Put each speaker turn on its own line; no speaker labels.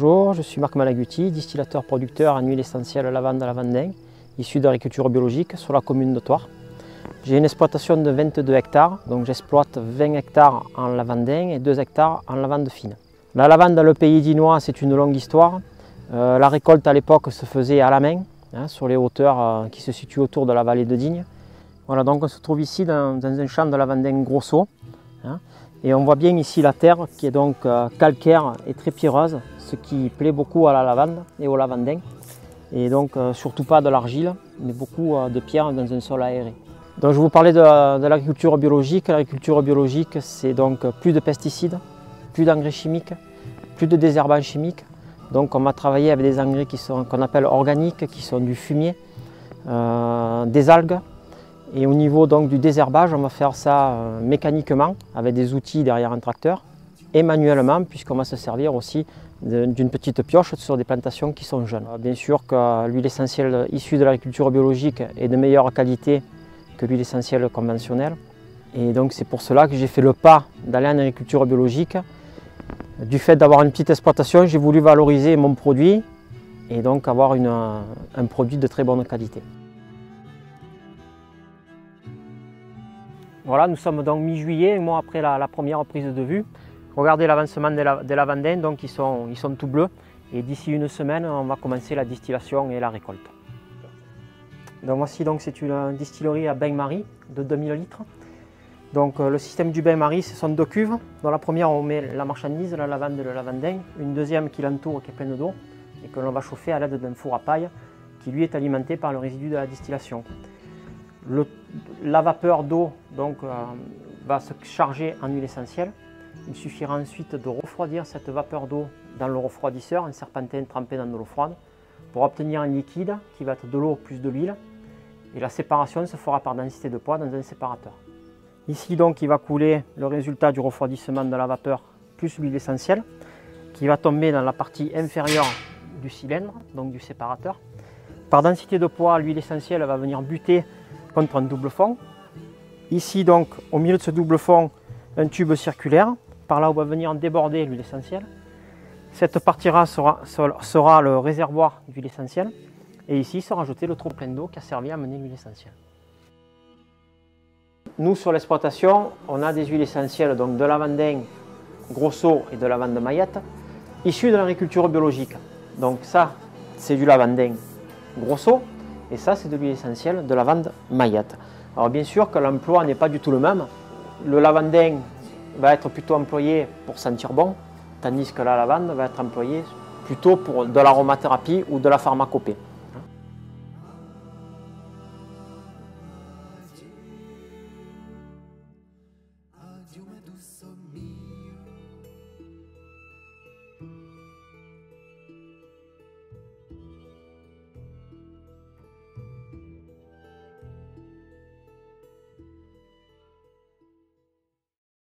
Bonjour, je suis Marc Malaguti, distillateur producteur en huile essentielle lavande à Lavandin, issu d'agriculture biologique sur la commune de Thouars. J'ai une exploitation de 22 hectares, donc j'exploite 20 hectares en lavandin et 2 hectares en lavande fine. La lavande dans le pays d'Inois, c'est une longue histoire. La récolte à l'époque se faisait à la main, sur les hauteurs qui se situent autour de la vallée de Digne. Voilà, donc on se trouve ici dans un champ de lavandin grosso. Et on voit bien ici la terre qui est donc calcaire et très pierreuse, ce qui plaît beaucoup à la lavande et au lavandin. Et donc surtout pas de l'argile, mais beaucoup de pierre dans un sol aéré. Donc je vous parlais de l'agriculture biologique. L'agriculture biologique, c'est donc plus de pesticides, plus d'engrais chimiques, plus de désherbants chimiques. Donc on va travailler avec des engrais qu'on appelle organiques, qui sont du fumier, des algues. Et au niveau donc du désherbage, on va faire ça mécaniquement, avec des outils derrière un tracteur, et manuellement, puisqu'on va se servir aussi d'une petite pioche sur des plantations qui sont jeunes. Bien sûr que l'huile essentielle issue de l'agriculture biologique est de meilleure qualité que l'huile essentielle conventionnelle. Et donc c'est pour cela que j'ai fait le pas d'aller en agriculture biologique. Du fait d'avoir une petite exploitation, j'ai voulu valoriser mon produit et donc avoir un produit de très bonne qualité. Voilà, nous sommes donc mi-juillet, un mois après la première prise de vue. Regardez l'avancement des lavandins, donc ils sont tout bleus. Et d'ici une semaine, on va commencer la distillation et la récolte. Donc voici, c'est une distillerie à bain-marie de 2000 litres. Donc le système du bain-marie, ce sont deux cuves. Dans la première, on met la marchandise, la lavande et le lavandin. Une deuxième qui l'entoure, qui est pleine d'eau, et que l'on va chauffer à l'aide d'un four à paille, qui lui est alimenté par le résidu de la distillation. La vapeur d'eau va se charger en huile essentielle. Il suffira ensuite de refroidir cette vapeur d'eau dans le refroidisseur, un serpentin trempé dans de l'eau froide, pour obtenir un liquide qui va être de l'eau plus de l'huile. Et la séparation se fera par densité de poids dans un séparateur. Ici donc il va couler le résultat du refroidissement de la vapeur plus l'huile essentielle, qui va tomber dans la partie inférieure du cylindre, donc du séparateur. Par densité de poids, l'huile essentielle va venir buter contre un double fond. Ici donc au milieu de ce double fond, un tube circulaire, par là où va venir déborder l'huile essentielle. Cette partie-là sera le réservoir d'huile essentielle, et ici sera rajouté le trop plein d'eau qui a servi à amener l'huile essentielle. Nous sur l'exploitation, on a des huiles essentielles donc de lavandin grosso et de lavande maillette, issues de l'agriculture biologique. Donc ça, c'est du lavandin grosso, et ça, c'est de l'huile essentielle de lavande maillette. Alors bien sûr que l'emploi n'est pas du tout le même. Le lavandin va être plutôt employé pour sentir bon, tandis que la lavande va être employée plutôt pour de l'aromathérapie ou de la pharmacopée.
Adieu ma douce